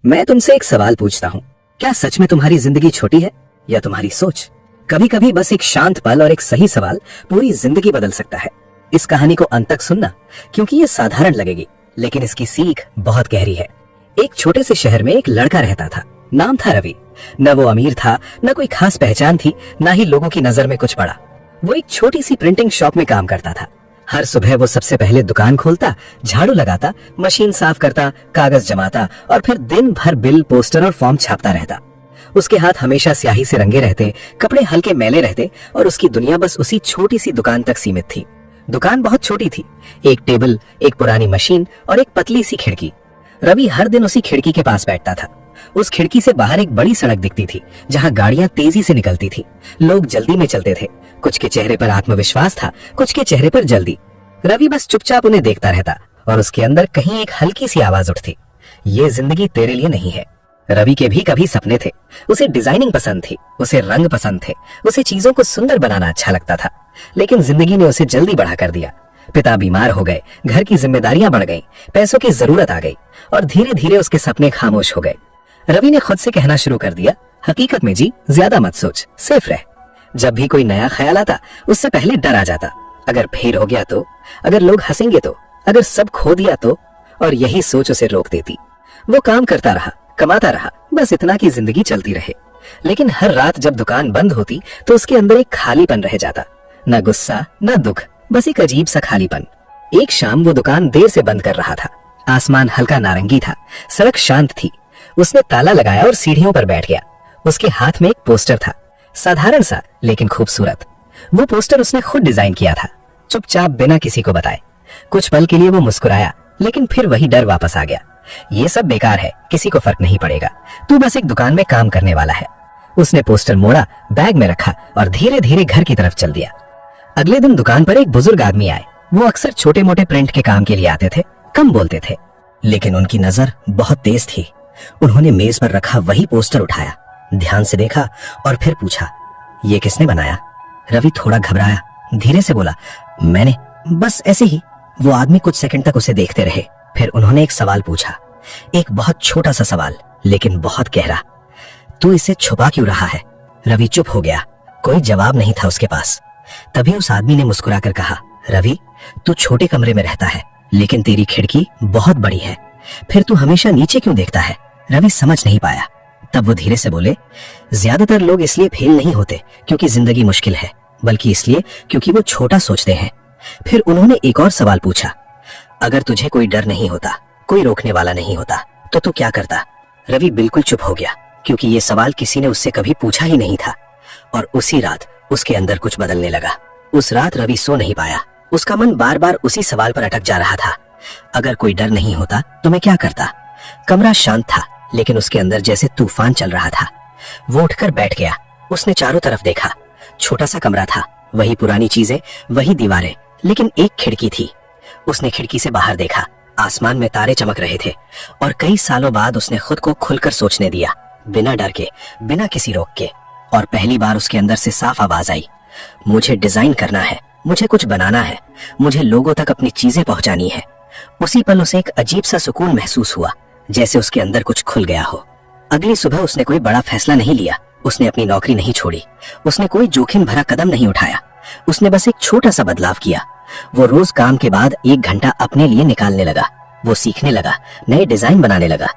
मैं तुमसे एक सवाल पूछता हूँ, क्या सच में तुम्हारी जिंदगी छोटी है या तुम्हारी सोच? कभी कभी बस एक शांत पल और एक सही सवाल पूरी जिंदगी बदल सकता है। इस कहानी को अंत तक सुनना, क्योंकि ये साधारण लगेगी लेकिन इसकी सीख बहुत गहरी है। एक छोटे से शहर में एक लड़का रहता था। नाम था रवि। न वो अमीर था, न कोई खास पहचान थी, न ही लोगों की नजर में कुछ पड़ा। वो एक छोटी सी प्रिंटिंग शॉप में काम करता था। हर सुबह वो सबसे पहले दुकान खोलता, झाड़ू लगाता, मशीन साफ करता, कागज जमाता और फिर दिन भर बिल, पोस्टर और फॉर्म छापता रहता। उसके हाथ हमेशा स्याही से रंगे रहते, कपड़े हल्के मैले रहते और उसकी दुनिया बस उसी छोटी सी दुकान तक सीमित थी। दुकान बहुत छोटी थी, एक टेबल, एक पुरानी मशीन और एक पतली सी खिड़की। रवि हर दिन उसी खिड़की के पास बैठता था। उस खिड़की से बाहर एक बड़ी सड़क दिखती थी, जहाँ गाड़ियां तेजी से निकलती थी। लोग जल्दी में चलते थे। कुछ के चेहरे पर आत्मविश्वास था, कुछ के चेहरे पर जल्दी। रवि बस चुपचाप उन्हें देखता रहता और उसके अंदर कहीं एक हल्की सी आवाज उठती, ये जिंदगी तेरे लिए नहीं है। रवि के भी कभी सपने थे। उसे डिजाइनिंग पसंद थी, उसे रंग पसंद थे, उसे चीजों को सुंदर बनाना अच्छा लगता था। लेकिन जिंदगी ने उसे जल्दी बढ़ा कर दिया। पिता बीमार हो गए, घर की जिम्मेदारियां बढ़ गईं, पैसों की जरूरत आ गई और धीरे धीरे उसके सपने खामोश हो गए। रवि ने खुद से कहना शुरू कर दिया, हकीकत में जी, ज्यादा मत सोच, सेफ रह। जब भी कोई नया ख्याल आता, उससे पहले डर आ जाता। अगर फेल हो गया तो, अगर लोग हंसेंगे तो, अगर सब खो दिया तो, और यही सोच उसे रोक देती। वो काम करता रहा, कमाता रहा, बस इतना कि जिंदगी चलती रहे। लेकिन हर रात जब दुकान बंद होती तो उसके अंदर एक खालीपन रह जाता। न गुस्सा, न दुख, बस एक अजीब सा खालीपन। एक शाम वो दुकान देर से बंद कर रहा था। आसमान हल्का नारंगी था, सड़क शांत थी। उसने ताला लगाया और सीढ़ियों पर बैठ गया। उसके हाथ में एक पोस्टर था, साधारण सा लेकिन खूबसूरत। वो पोस्टर उसने खुद डिजाइन किया था, चुपचाप बिना किसी को बताए। कुछ पल के लिए वो मुस्कुराया, लेकिन फिर वही डर वापस आ गया। ये सब बेकार है, किसी को फर्क नहीं पड़ेगा, तू बस एक दुकान में काम करने वाला है। उसने पोस्टर मोड़ा, बैग में रखा और धीरे धीरे घर की तरफ चल दिया। अगले दिन दुकान पर एक बुजुर्ग आदमी आए। वो अक्सर छोटे मोटे प्रिंट के काम के लिए आते थे, कम बोलते थे, लेकिन उनकी नजर बहुत तेज थी। उन्होंने मेज पर रखा वही पोस्टर उठाया, ध्यान से देखा और फिर पूछा, ये किसने बनाया? रवि थोड़ा घबराया, धीरे से बोला, मैंने, बस ऐसे ही। वो आदमी कुछ सेकंड तक उसे देखते रहे। फिर उन्होंने एक सवाल पूछा, एक बहुत छोटा सा सवाल लेकिन बहुत गहरा, तू इसे छुपा क्यों रहा है? रवि चुप हो गया, कोई जवाब नहीं था उसके पास। तभी उस आदमी ने मुस्कुराकर कहा, रवि, तू छोटे कमरे में रहता है लेकिन तेरी खिड़की बहुत बड़ी है, फिर तू हमेशा नीचे क्यों देखता है? रवि समझ नहीं पाया। तब वो धीरे से बोले, ज्यादातर लोग इसलिए फेल नहीं होते क्योंकि जिंदगी मुश्किल है, बल्कि इसलिए क्योंकि वो छोटा सोचते हैं। फिर उन्होंने एक और सवाल पूछा, अगर तुझे कोई डर नहीं होता, कोई रोकने वाला नहीं होता, तो तू क्या करता? रवि बिल्कुल चुप हो गया, क्योंकि ये सवाल किसी ने उससे कभी पूछा ही नहीं था। और उसी रात उसके अंदर कुछ बदलने लगा। उस रात रवि सो नहीं पाया। उसका मन बार बार उसी सवाल पर अटक जा रहा था, अगर कोई डर नहीं होता तो मैं क्या करता? कमरा शांत था, लेकिन उसके अंदर जैसे तूफान चल रहा था। वो उठकर बैठ गया। उसने चारों तरफ देखा। छोटा सा कमरा था, वही पुरानी चीजें, वही दीवारें, लेकिन एक खिड़की थी। उसने खिड़की से बाहर देखा। आसमान में तारे चमक रहे थे और कई सालों बाद उसने खुद को खुलकर सोचने दिया, बिना डर के, बिना किसी रोक के। और पहली बार उसके अंदर से साफ आवाज आई, मुझे डिजाइन करना है, मुझे कुछ बनाना है, मुझे लोगों तक अपनी चीजें पहुंचानी है। उसी पल उसे एक अजीब सा सुकून महसूस हुआ, जैसे उसके अंदर कुछ खुल गया हो। अगली सुबह उसने कोई बड़ा फैसला नहीं लिया। उसने अपनी नौकरी नहीं छोड़ी। उसने कोई जोखिम भरा कदम नहीं उठाया। उसने बस एक छोटा सा बदलाव किया। वो रोज काम के बाद 1 घंटा अपने लिए निकालने लगा। वो सीखने लगा, नए डिजाइन बनाने लगा,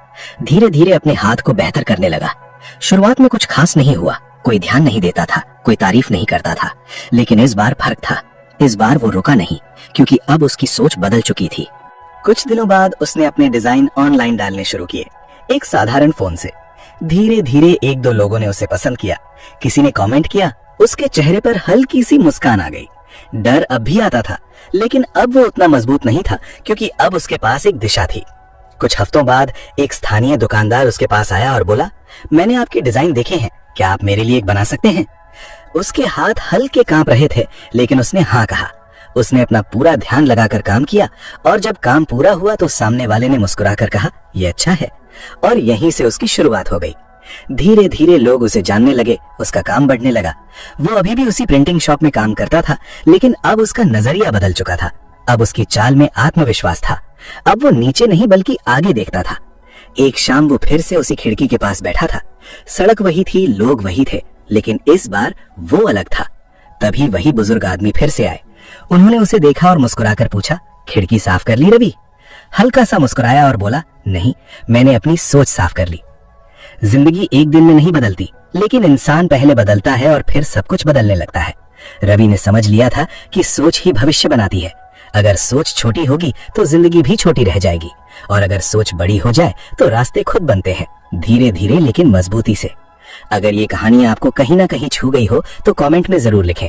धीरे धीरे अपने हाथ को बेहतर करने लगा। शुरुआत में कुछ खास नहीं हुआ, कोई ध्यान नहीं देता था, कोई तारीफ नहीं करता था। लेकिन इस बार फर्क था। इस बार वो रुका नहीं, क्योंकि अब उसकी सोच बदल चुकी थी। कुछ दिनों बाद उसने अपने डिजाइन ऑनलाइन डालने शुरू किए, एक साधारण फोन से। धीरे धीरे 1-2 लोगों ने उसे पसंद किया। किसी ने कमेंट किया, उसके चेहरे पर हल्की सी मुस्कान आ गई। डर अब भी आता था, लेकिन अब वो उतना मजबूत नहीं था, क्योंकि अब उसके पास एक दिशा थी। कुछ हफ्तों बाद एक स्थानीय दुकानदार उसके पास आया और बोला, मैंने आपके डिजाइन देखे हैं, क्या आप मेरे लिए एक बना सकते हैं? उसके हाथ हल्के कांप रहे थे, लेकिन उसने हाँ कहा। उसने अपना पूरा ध्यान लगाकर काम किया और जब काम पूरा हुआ तो सामने वाले ने मुस्कुराकर कहा, ये अच्छा है। और यहीं से उसकी शुरुआत हो गई। धीरे धीरे लोग उसे जानने लगे, उसका काम बढ़ने लगा। वो अभी भी उसी प्रिंटिंग शॉप में काम करता था, लेकिन अब उसका नजरिया बदल चुका था। अब उसकी चाल में आत्मविश्वास था। अब वो नीचे नहीं बल्कि आगे देखता था। एक शाम वो फिर से उसी खिड़की के पास बैठा था। सड़क वही थी, लोग वही थे, लेकिन इस बार वो अलग था। तभी वही बुजुर्ग आदमी फिर से आए। उन्होंने उसे देखा और मुस्कुराकर पूछा, खिड़की साफ कर ली रवि? हल्का सा मुस्कुराया और बोला, नहीं, मैंने अपनी सोच साफ कर ली। जिंदगी एक दिन में नहीं बदलती, लेकिन इंसान पहले बदलता है और फिर सब कुछ बदलने लगता है। रवि ने समझ लिया था कि सोच ही भविष्य बनाती है। अगर सोच छोटी होगी तो जिंदगी भी छोटी रह जाएगी, और अगर सोच बड़ी हो जाए तो रास्ते खुद बनते हैं, धीरे धीरे लेकिन मजबूती से। अगर ये कहानी आपको कहीं ना कहीं छू गई हो तो कमेंट में जरूर लिखें।